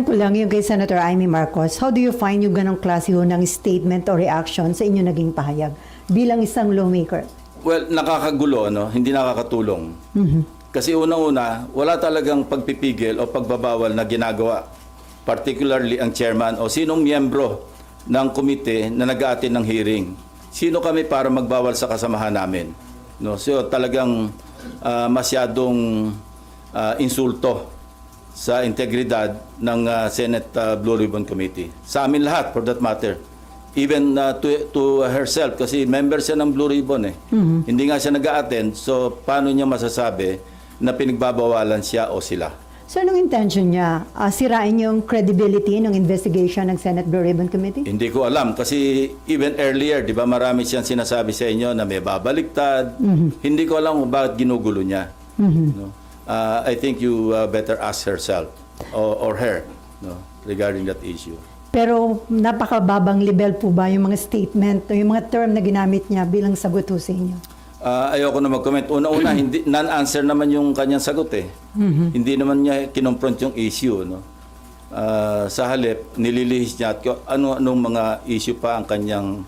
ko lang yung kay Senator Amy Marcos, how do you find yung ganong klase ho ng statement o reaction sa inyo naging pahayag bilang isang lawmaker? Well, nakakagulo, no? Hindi nakakatulong. Kasi unang-una, wala talagang pagpipigil o pagbabawal na ginagawa. Particularly ang chairman o sinong miyembro ng komite na nag-aatin ng hearing. Sino kami para magbawal sa kasamahan namin? No? So talagang masyadong insulto sa integridad ng Senate Blue Ribbon Committee. Sa amin lahat, for that matter. Even to herself, kasi member siya ng Blue Ribbon eh. Hindi nga siya nag-a-attend, so paano niya masasabi na pinagbabawalan siya o sila? So, anong intention niya? Sirain yung credibility ng investigation ng Senate Blue Ribbon Committee? Hindi ko alam kasi even earlier, di ba marami siyang sinasabi sa inyo na may babaliktad. Hindi ko alam kung bakit ginugulo niya. No? I think you better ask herself or her, no, regarding that issue. Pero napakababang level po ba yung mga statement o yung mga term na ginamit niya bilang sagot ho sa inyo? Ayoko na mag-comment. Una-una, hindi non-answer naman yung kanyang sagot eh. Hindi naman niya kinonfront yung issue, no. Sa halip, nililihis niya at ano-anong mga issue pa ang kanyang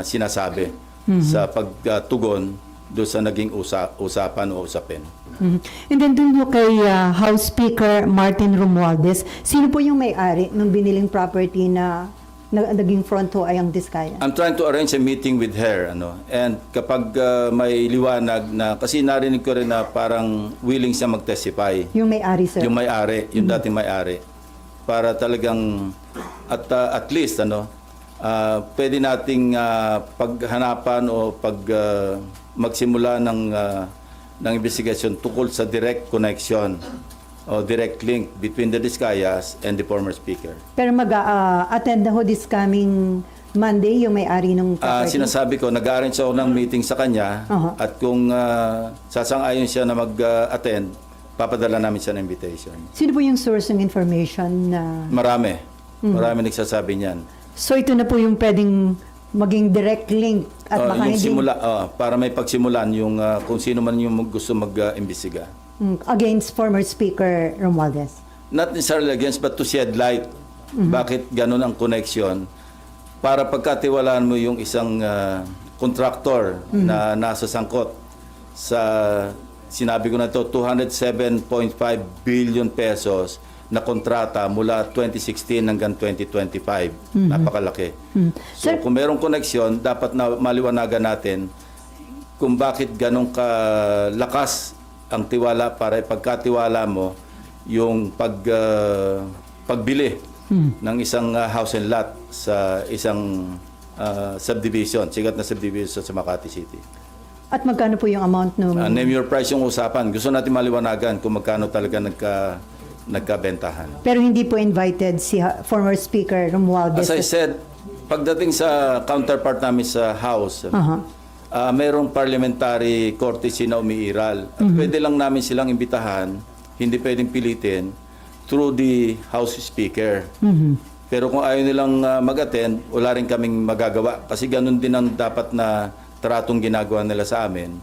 sinasabi sa pagtugon doon sa naging usapan o usapin. And then dun po kay House Speaker Martin Romualdez, sino po yung may-ari ng biniling property na naging front ho ay ang Diskaya? I'm trying to arrange a meeting with her, ano. And kapag may liwanag na, kasi narinig ko rin na parang willing siya mag-testify. Yung may-ari, sir? Yung may-ari, yung dating may-ari. Para talagang, at least, ano, pwede nating paghanapan o magsimula ng investigasyon tungkol sa direct connection o direct link between the Diskayas and the former speaker. Pero mag-attend na ho this coming Monday yung may-ari ng property? Sinasabi ko, nag-arrange ako ng meeting sa kanya at kung sasang-ayon siya na mag-attend, papadala namin siya ng invitation. Sino po yung source ng information na... Marami. Marami nagsasabi niyan. So ito na po yung pwedeng maging direct link at baka yung hindi... para may pagsimulan yung kung sino man yung gusto mag-imbestiga. Against former Speaker Romualdez? Not necessarily against, but to shed light. Bakit ganun ang connection? Para pagkatiwalaan mo yung isang contractor na nasa sangkot sa, sinabi ko na to, 207.5 billion pesos na kontrata mula 2016 hanggang 2025. Napakalaki. So kung merong koneksyon, dapat na maliwanagan natin kung bakit ganong kalakas ang tiwala para ipagkatiwala mo yung pagbili ng isang house and lot sa isang subdivision, sikat na subdivision sa Makati City. At magkano po yung amount nung... Name your price yung usapan. Gusto natin maliwanagan kung magkano talaga nagkabentahan. Pero hindi po invited si former Speaker Romualdez? As I said, pagdating sa counterpart namin sa House, mayroong parliamentary courtesy na umiiral. At pwede lang namin silang imbitahan, hindi pwedeng pilitin, through the House Speaker. Pero kung ayaw nilang mag-attend, wala rin kaming magagawa. Kasi ganun din ang dapat na tratong ginagawa nila sa amin.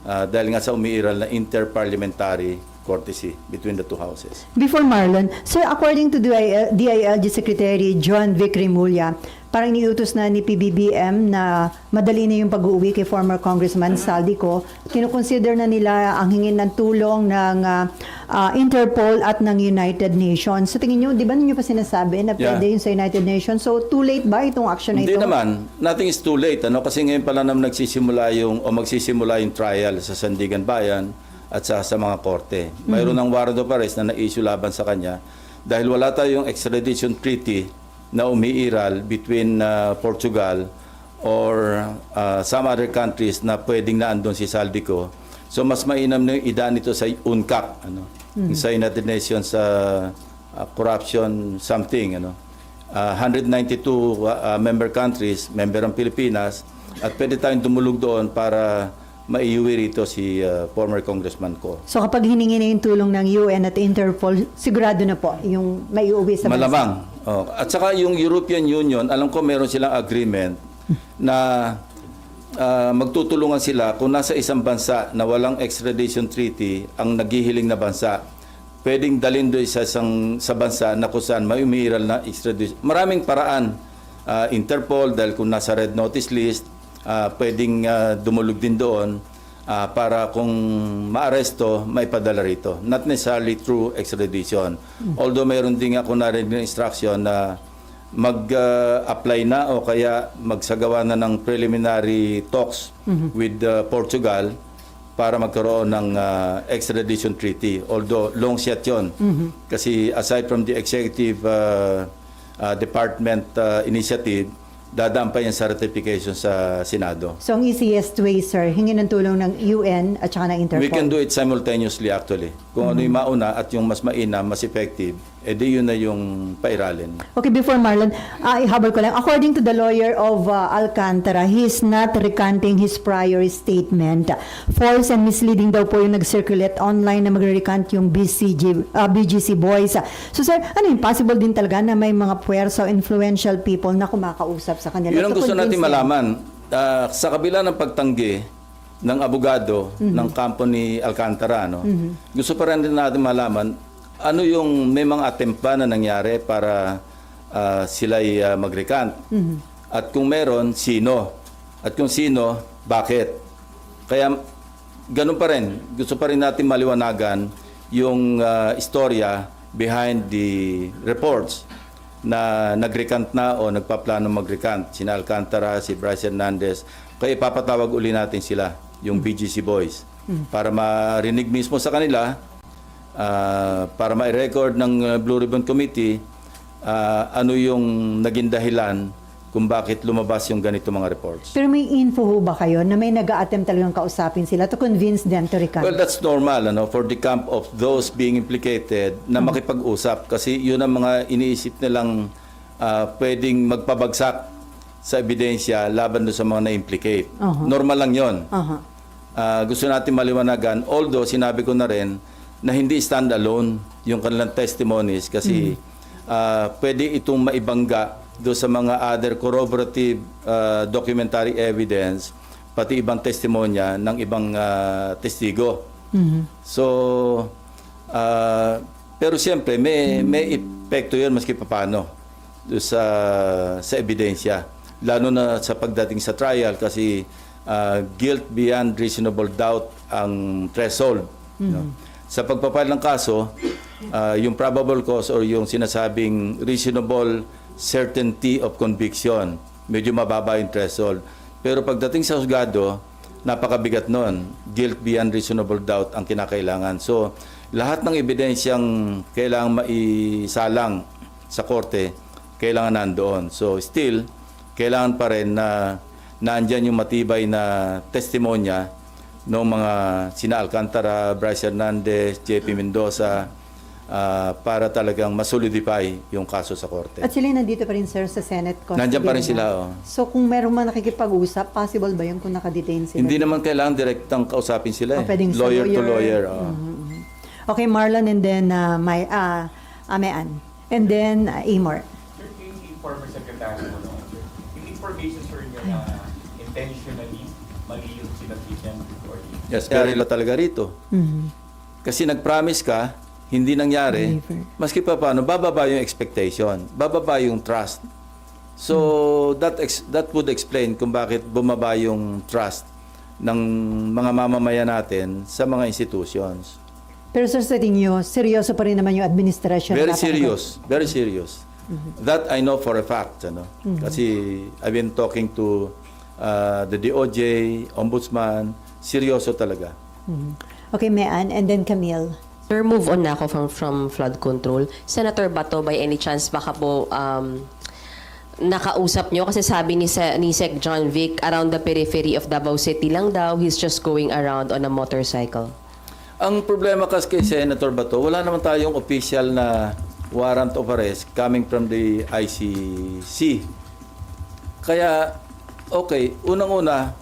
Dahil nga sa umiiral na interparliamentary courtesy between the two houses. Before Marlon, sir, according to DILG Secretary John Vic Rimulya, parang niutos na ni PBBM na madali na yung pag-uwi kay former Congressman Saldico. Kinukonsider na nila ang hingin ng tulong ng Interpol at ng United Nations. So tingin nyo, di ba ninyo pa sinasabi na pwede yun sa United Nations? So too late ba itong action na ito? Hindi naman. Nothing is too late. Ano? Kasi ngayon pala naman magsisimula yung trial sa Sandigan Bayan at sa mga korte. Mayroon ng warrant of arrest na na-issue laban sa kanya dahil wala tayong extradition treaty na umiiral between Portugal or some other countries na pwedeng naandun si Saldico. So mas mainam na yung idaan nito sa UNCAC, sa United Nations Corruption something. 192 member countries, member ang Pilipinas, at pwede tayong tumulog doon para maiuwi rito si former Congressman ko. So kapag hiningi na yung tulong ng UN at Interpol, sigurado na po yung maiuwi sa bansa? Malamang. At saka yung European Union, alam ko meron silang agreement na magtutulungan sila kung nasa isang bansa na walang extradition treaty ang naghihiling na bansa. pwedeng dalhin doon sa bansa na kung saan may umiiral na extradition. Maraming paraan. Interpol, dahil kung nasa red notice list, pwedeng dumulog din doon para kung maaresto, may padala rito. Not necessarily through extradition. Although mayroon din ako narinig ng instruction na mag-apply na o kaya magsagawa na ng preliminary talks with Portugal para magkaroon ng extradition treaty. Although long shot yun. Kasi aside from the executive department initiative, dadaan pa yan sa ratification sa Senado. So, ang easiest way, sir, hingin ng tulong ng UN at saka ng Interpol. We can do it simultaneously actually. Kung ano yung mauna at yung mas mainam, mas effective, edi yun na yung pairalin. Okay, before Marlon, ihabol ko lang. According to the lawyer of Alcantara, he is not recanting his prior statement. False and misleading daw po yung nag-circulate online na magre-recant yung BGC boys. So sir, ano yung possible din talaga na may mga puwersa o influential people na kumakausap sa kanila? Yun ang To gusto natin convince them? malaman. Sa kabila ng pagtanggi ng abogado ng kampo ni Alcantara, no? Gusto pa rin natin malaman ano yung may mga attempt ba na nangyari para sila'y mag-recant. At kung meron, sino? At kung sino, bakit? Kaya ganun pa rin. Gusto pa rin natin maliwanagan yung istorya behind the reports na nag-recant na o nagpaplano mag-recant. Sina Alcantara, si Bryce Hernandez. Kaya ipapatawag uli natin sila, yung BGC boys, para marinig mismo sa kanila, para ma-record ng Blue Ribbon Committee ano yung naging dahilan kung bakit lumabas yung ganito mga reports. Pero may info ho ba kayo na may nag-a-attempt talagang kausapin sila to convince them to recant? Well, that's normal for the camp of those being implicated na makipag-usap kasi yun ang mga iniisip nilang pwedeng magpabagsak sa ebidensya laban doon sa mga na-implicate. Normal lang yun. Gusto natin maliwanagan, although sinabi ko na rin na hindi stand-alone yung kanilang testimonies kasi pwede itong maibangga doon sa mga other corroborative documentary evidence pati ibang testimonya ng ibang testigo. So, pero siyempre may epekto yun maski paano doon sa ebidensya. Lalo na sa pagdating sa trial kasi guilt beyond reasonable doubt ang threshold. No? Sa pagpapile ng kaso, yung probable cause or yung sinasabing reasonable certainty of conviction, medyo mababa yung threshold. Pero pagdating sa husgado, napakabigat nun. Guilt beyond reasonable doubt ang kinakailangan. So, lahat ng ebidensyang kailangan maisalang sa korte, kailangan nandoon. So, still, kailangan pa rin na naandyan yung matibay na testimonya ng mga sina Alcantara, Bryce Hernandez, JP Mendoza, para talagang masolidify yung kaso sa korte. At sila nandito pa rin, sir, sa Senate custody. Nandiyan pa rin na. sila. Oh. So kung meron man nakikipag-usap, possible ba yun kung nakadetain sila? Hindi naman kailangan direktang kausapin sila. pwedeng sa Lawyer to lawyer. lawyer. Oh. Okay, Marlon, and then Amean. And then Amor. Sir, yung former secretary mo noon, sir, yung information, sir, niya na intentionally mali yung sinabihan before you. Yes, kaya talaga rito. Kasi nag-promise ka, hindi nangyari, maski pa paano, bababa yung expectation, bababa yung trust. So, that would explain kung bakit bumaba yung trust ng mga mamamayan natin sa mga institutions. Pero sir, sa tingin nyo, seryoso pa rin naman yung administration? Very serious, very serious. That I know for a fact. Kasi I've been talking to the DOJ, Ombudsman, seryoso talaga. Okay, Mean, and then Camille. Sir, move on na ako from flood control. Senator Bato, by any chance, baka po nakausap nyo? Kasi sabi ni Sec John Vic, around the periphery of Davao City lang daw, he's just going around on a motorcycle. Ang problema kasi kay Senator Bato, wala naman tayong official na warrant of arrest coming from the ICC. Kaya, okay, unang-una,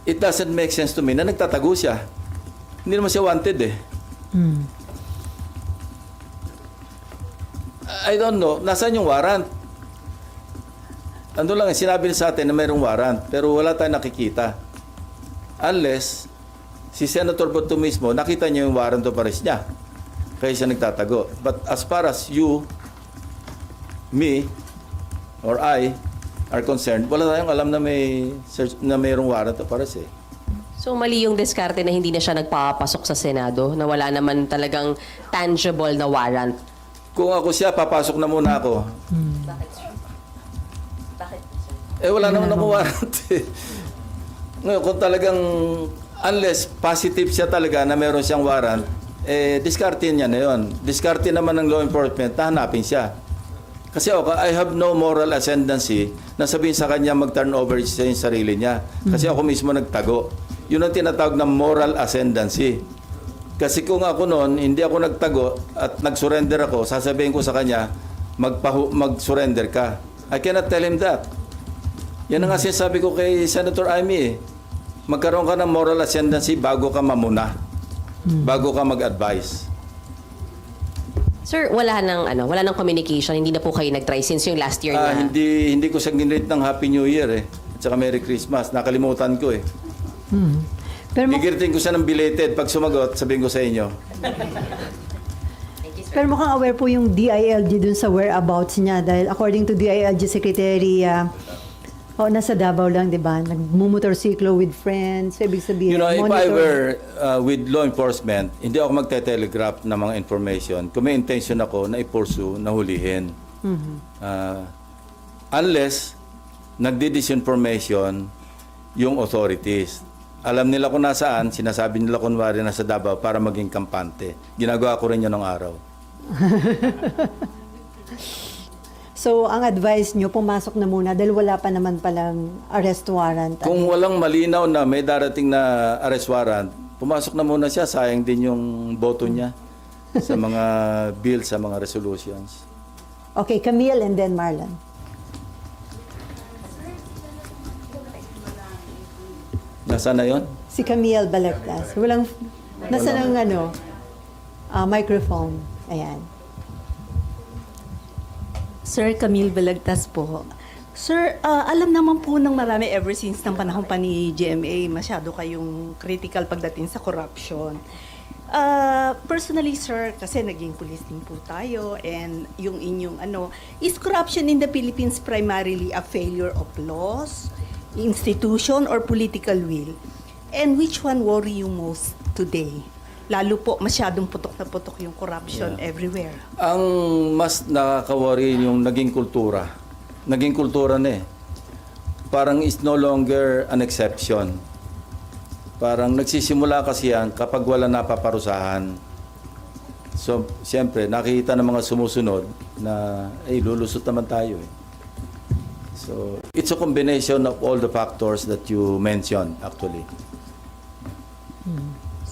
it doesn't make sense to me na nagtatago siya. Hindi naman siya wanted eh. I don't know, nasaan yung warrant? Ando lang, sinabi niya sa atin na mayroong warrant, pero wala tayong nakikita. Unless, si Senator Bato mismo, nakita niya yung warrant of arrest niya. Kaya siya nagtatago. But as far as you, me, or I are concerned, wala tayong alam na mayroong warrant of arrest eh. So mali yung diskarte na hindi na siya nagpapasok sa Senado, na wala naman talagang tangible na warrant. Kung ako siya, papasok na muna ako. Bakit, sir? Bakit, sir? Wala naman ako warrant eh. Ngayon, kung talagang, unless positive siya talaga na meron siyang warrant, diskarte niya na yun. Diskarte naman ng law enforcement, hanapin siya. Kasi ako, I have no moral ascendancy na sabihin sa kanya mag-turn over siya yung sarili niya. Kasi ako mismo nagtago. Yun ang tinatawag na moral ascendancy. Kasi kung ako noon, hindi ako nagtago at nag-surrender ako, sasabihin ko sa kanya, mag-surrender ka. I cannot tell him that. Yan ang nga sinasabi ko kay Senator Amy eh. Magkaroon ka ng moral ascendancy bago ka mamuna. Bago ka mag-advise. Sir, wala nang communication, hindi na po kayo nag-try since yung last year na. Hindi ko siya ginrate ng Happy New Year eh. At saka Merry Christmas. Nakalimutan ko eh. Pero, Gigiritin ko siya ng belated. Pag sumagot, sabihin ko sa inyo. pero mukhang aware po yung DILG dun sa whereabouts niya dahil according to DILG Secretary, nasa Davao lang, di ba? Nagmumotorsiklo with friends. So, ibig sabihin, You know, if I monitor. were with law enforcement, hindi ako magte-telegraph ng mga information. Kung may intention ako na i-pursue, na hulihin. Unless nagdi-disinformation yung authorities. Alam nila kung nasaan, sinasabi nila kunwari nasa Davao para maging kampante. Ginagawa ko rin yun ng araw. So, ang advice nyo, pumasok na muna dahil wala pa naman palang arrest warrant. Kung walang malinaw na may darating na arrest warrant, pumasok na muna siya. Sayang din yung boto niya sa mga bills, sa mga resolutions. Okay, Camille and then Marlon. Nasaan na yun? Si Camille Balagtas. Walang, nasa ng microphone. Ayan. Sir Camille Balagtas po. Sir, alam naman po ng marami ever since ng panahon pa ni GMA, masyado kayong critical pagdating sa corruption. Personally, sir, kasi naging police din po tayo and yung inyong is corruption in the Philippines primarily a failure of laws, institution, or political will? And which one worry you most today? Lalo po, masyadong putok na putok yung corruption everywhere. Ang mas nakaka-worry yung naging kultura. Naging kultura na eh. Parang is no longer an exception. Parang nagsisimula kasi yan kapag wala napaparusahan. So, siyempre, nakikita ng mga sumusunod na, lulusot naman tayo eh. So, it's a combination of all the factors that you mentioned, actually.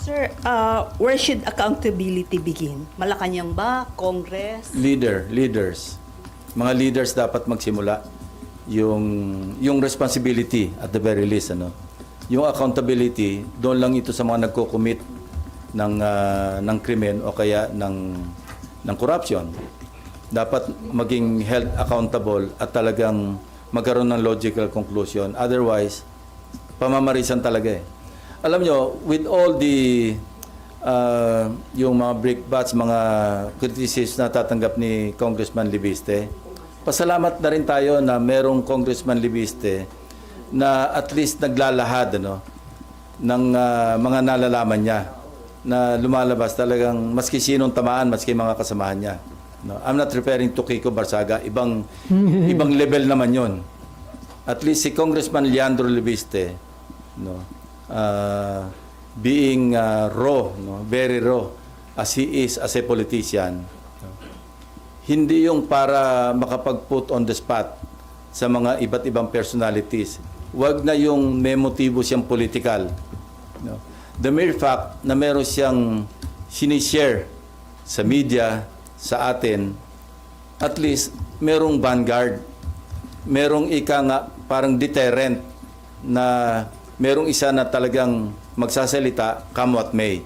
Sir, where should accountability begin? Malacanang ba? Congress? Leaders. Mga leaders dapat magsimula yung responsibility at the very least, Yung accountability, doon lang ito sa mga nagko-commit ng krimen o kaya ng corruption. Dapat maging held accountable at talagang magkaroon ng logical conclusion. Otherwise, pamamarisan talaga eh. Alam nyo, with all the yung mga brickbats, mga criticisms na tatanggap ni Congressman Libiste, pasalamat na rin tayo na merong Congressman Libiste na at least naglalahad ng mga nalalaman niya na lumalabas talagang maski sinong tamaan, maski mga kasamahan niya. No, I'm not referring to Kiko Barsaga, ibang level naman 'yon. At least si Congressman Leandro Libiste, being raw, very raw as he is as a politician, hindi yung para makapag-put on the spot sa mga iba't ibang personalities. Wag na yung may motibo siyang political. The mere fact na meron siyang sinishare sa media, sa atin, at least merong vanguard, merong parang deterrent na merong isa na talagang magsasalita come what may.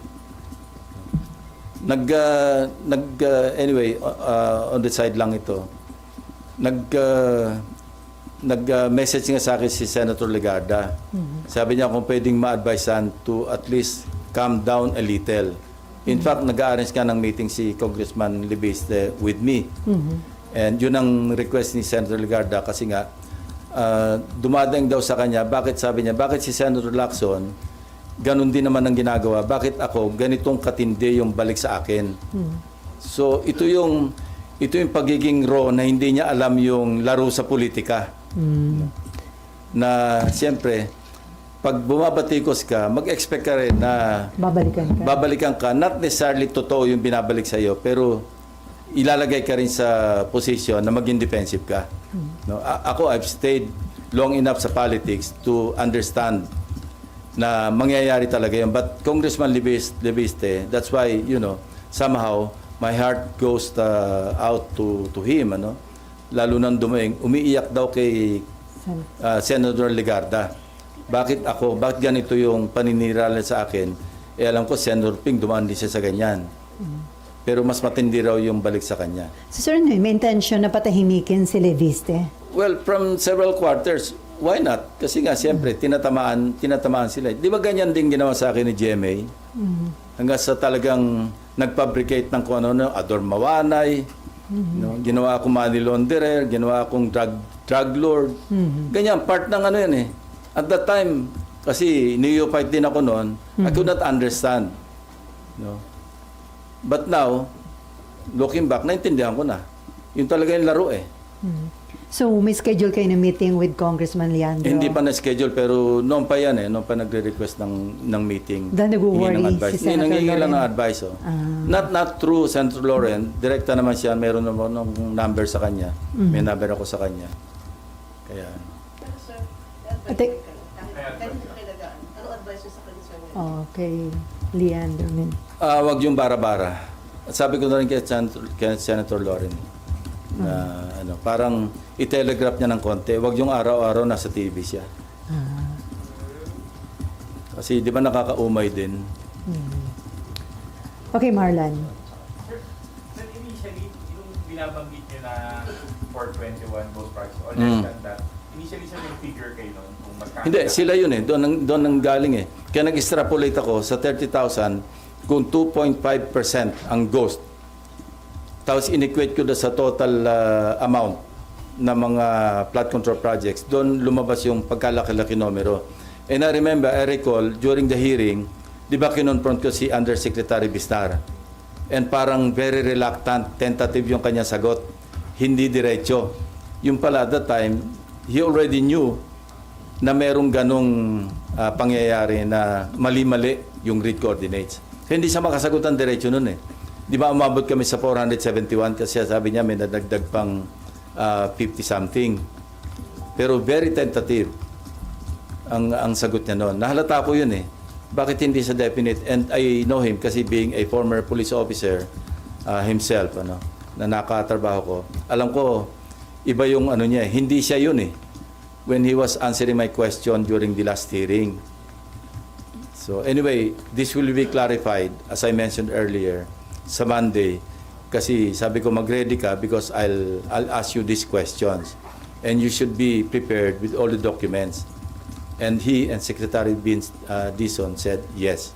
Anyway, on the side lang ito. Nag-message nga sa akin si Senator Legarda. Sabi niya kung pwedeng ma-advisean to at least calm down a little. In fact, nag-arrange ka ng meeting si Congressman Libiste with me. And yun ang request ni Senator Legarda kasi nga, dumadaing daw sa kanya, bakit sabi niya, bakit si Senator Lacson, ganun din naman ang ginagawa, bakit ako, ganitong katindi yung balik sa akin. So, ito yung pagiging raw na hindi niya alam yung laro sa politika. Na siyempre, pag bumabatikos ka, mag-expect ka rin na babalikan ka. Not necessarily totoo yung binabalik sa iyo, pero ilalagay ka rin sa position na maging defensive ka. No? Ako, I've stayed long enough sa politics to understand na mangyayari talaga yun. But Congressman Libiste, that's why, somehow, my heart goes out to him. Lalo nang dumaing, umiiyak daw kay Senator Legarda. Bakit ako? Bakit ganito yung paninirala sa akin? Alam ko, Senator Ping, dumaan din siya sa ganyan. Pero mas matindi raw yung balik sa kanya. So, sir, may intention na patahimikin si Libiste? Well, from several quarters, why not? Kasi nga, siyempre, tinatamaan sila. Di ba ganyan din ginawa sa akin ni GMA? Hanggang sa talagang nag-fabricate ng kung ano, Ador Mawanay, ginawa akong money launderer, ginawa akong drug lord. Ganyan, part ng ano yan eh. At that time, kasi neophyte din ako noon, I could not understand. But now, looking back, naintindihan ko na. Yun talaga yung laro eh. So, may schedule kayo na meeting with Congressman Leandro? Hindi pa na-schedule, pero noon pa yan eh. Noon pa nagre-request ng meeting. Dahil nag-worry si Senator Nangingi lang ng Loren. advice. Not through Senator Loren. Direkta naman siya. Meron naman ng number sa kanya. May number ako sa kanya. Kaya... Okay, Leandro. wag yung bara-bara. At sabi ko na rin kay Senator Loren na parang i-telegraph niya ng konti. Wag yung araw-araw nasa TV siya. Kasi di ba nakakaumay din. Okay, Marlan. Sir, initially, yung binabanggit niyo na 421 ghost projects, or less than that, initially sa may figure kayo nun, kung magkano? Hindi, sila yun eh. Doon nang galing eh. Kaya nag-extrapolate ako sa 30,000 kung 2.5% ang ghost. Tapos in-equate ko sa total amount ng mga flood control projects. Doon lumabas yung pagkalaki-laki numero. And I remember, I recall, during the hearing, di ba kinonfront ko si Undersecretary Bistar? And parang very reluctant, tentative yung kanya sagot. Hindi diretso. Yung pala at that time, he already knew na merong ganong pangyayari na mali-mali yung grid coordinates. Hindi siya makasagot ang diretso nun eh. Di ba umabot kami sa 471 kasi sabi niya may nadagdag pang 50-something. Pero very tentative ang sagot niya noon. Nahalata ko yun eh. Bakit hindi sa definite? And I know him kasi being a former police officer himself, na nakatrabaho ko. Alam ko, iba yung niya, hindi siya yun eh. When he was answering my question during the last hearing. So anyway, this will be clarified, as I mentioned earlier, sa Monday. Kasi sabi ko, mag-ready ka because I'll ask you these questions. And you should be prepared with all the documents. And he and Secretary Dizon said yes.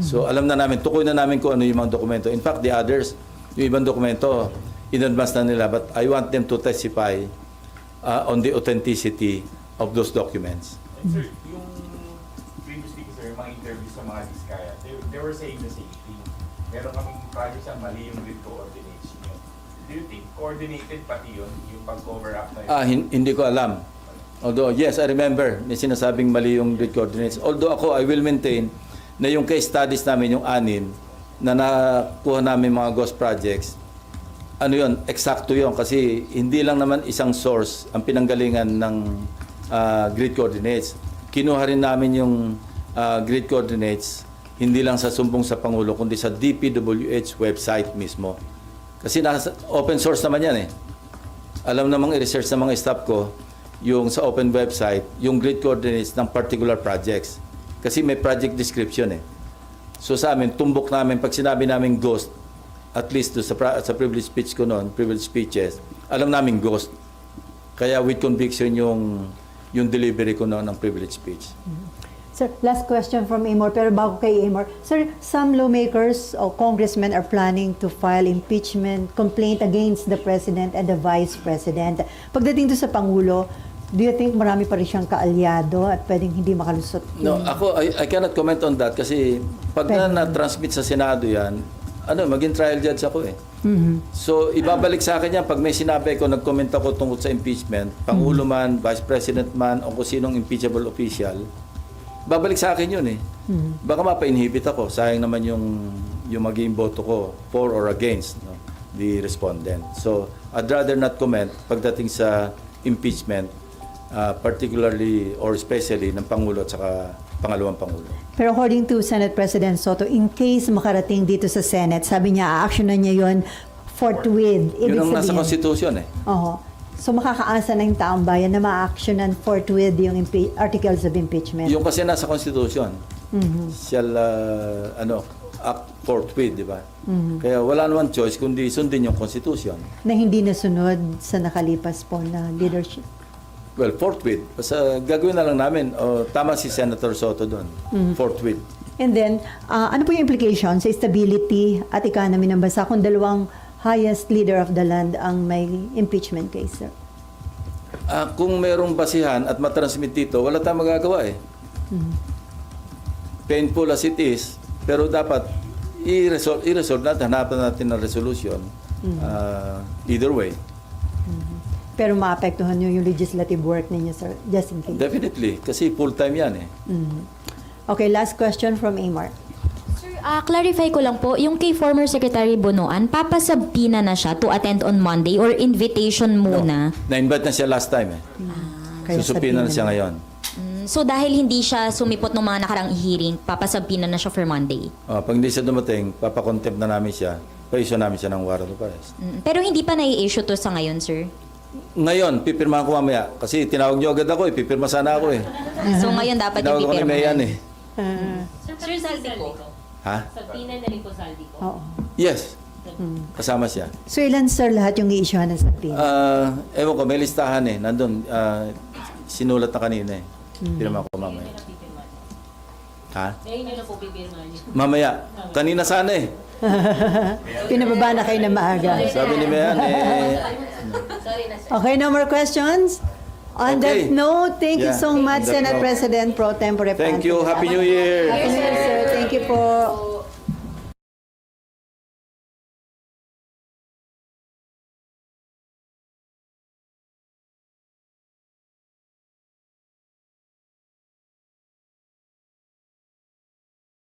So alam na namin, tukoy na namin kung ano yung mga dokumento. In fact, the others, yung ibang dokumento, in advance na nila. But I want them to testify on the authenticity of those documents. And sir, yung previously, sir, yung mga interviews sa mga Diskaya, they were saying the same thing. Meron kaming projects ang mali yung grid coordinates nyo. Do you think coordinated pati yun, yung pag-cover up na yun? Hindi ko alam. Although, yes, I remember, may sinasabing mali yung grid coordinates. Although ako, I will maintain na yung case studies namin, yung 6 na nakuha namin mga ghost projects, eksakto yun. Kasi hindi lang naman isang source ang pinanggalingan ng grid coordinates. Kinuha rin namin yung grid coordinates, hindi lang sa sumbong sa Pangulo, kundi sa DPWH website mismo. Kasi open source naman yan eh. Alam namang i-research ng mga staff ko, yung sa open website, yung grid coordinates ng particular projects. Kasi may project description eh. So sa amin, tumbok namin, pag sinabi namin ghost, at least sa privilege speech ko noon, privilege speeches, alam namin ghost. Kaya with conviction yung delivery ko noon ng privilege speech. Sir, last question from Amor, pero bago kay Amor. Sir, some lawmakers o congressmen are planning to file impeachment complaint against the President and the Vice President. Pagdating to sa Pangulo, do you think marami pa rin siyang kaalyado at pwedeng hindi makalusot? No, ako, I cannot comment on that kasi pag na-transmit sa Senado yan, maging trial judge ako eh. So, ibabalik sa akin yan pag may sinabi ko, nag-comment ako tungkol sa impeachment, Pangulo man, Vice President man, o kung sinong impeachable official, babalik sa akin yun eh. Baka mapa-inhibit ako. Sayang naman yung maging boto ko for or against the respondent. So, I'd rather not comment pagdating sa impeachment, particularly or especially ng Pangulo at saka pangalawang Pangulo. Pero according to Senate President Soto, in case makarating dito sa Senate, sabi niya, a-actionan niya yun forthwith. Yun ang nasa sabihin- Constitution eh. Oo. So makakaasa na yung taong bayan na ma-actionan forthwith yung articles of impeachment. Yung kasi nasa Constitution, shall act forthwith, di ba? Kaya wala naman choice kundi sundin yung Constitution. Na hindi nasunod sa nakalipas po na leadership. Well, forthwith. Basta gagawin na lang namin. Tama si Senator Soto doon. Forthwith. And then, ano po yung implication sa stability at economy ng bansa kung dalawang highest leader of the land ang may impeachment case, sir? Kung merong basihan at matransmit dito, wala tayong magagawa eh. Painful as it is, pero dapat i-resolve natin, hanapan natin ng resolution. Either way. Pero maapektuhan nyo yung legislative work ninyo, sir, just in case. Definitely, kasi full-time yan eh. Okay, last question from Amar. Sir, clarify ko lang po, yung kay former Secretary Bonoan, papasabpina na siya to attend on Monday or invitation muna? Na-invite na siya last time eh. Kaya Susupina na siya ngayon. So dahil hindi siya sumipot ng mga nakarang hearing, papasabpina na siya for Monday? Pag hindi siya dumating, papakontempt na namin siya. Pa-issue namin siya ng warrant of arrest. Pero hindi pa nai-issue to sa ngayon, sir? Ngayon, pipirmahan ko mamaya. Kasi tinawag niyo agad ako eh. Pipirma sana ako eh. So ngayon dapat Tinawag yung ko ni Mayan pipirmahan. eh. Sir, saldi ko. Ha? Sabina na rin po saldi ko. Oo. Yes. Kasama siya. So ilan, sir, lahat yung i-issuehan ng subpoena? Ewan ko, may listahan eh. Nandun, sinulat na kanina eh. Pirma ko mamaya. Ha? Ngayon nyo na po pipirma niyo. Mamaya. Kanina sana eh. Pinababa na kayo na maaga. Sabi ni Mayan eh. Sorry na, sir. Okay, no more questions? On Okay. that note, thank you Yeah. so much, On that Senate note. President Pro Tempore Thank you. Happy New Year. Happy New Year, sir. Thank you po.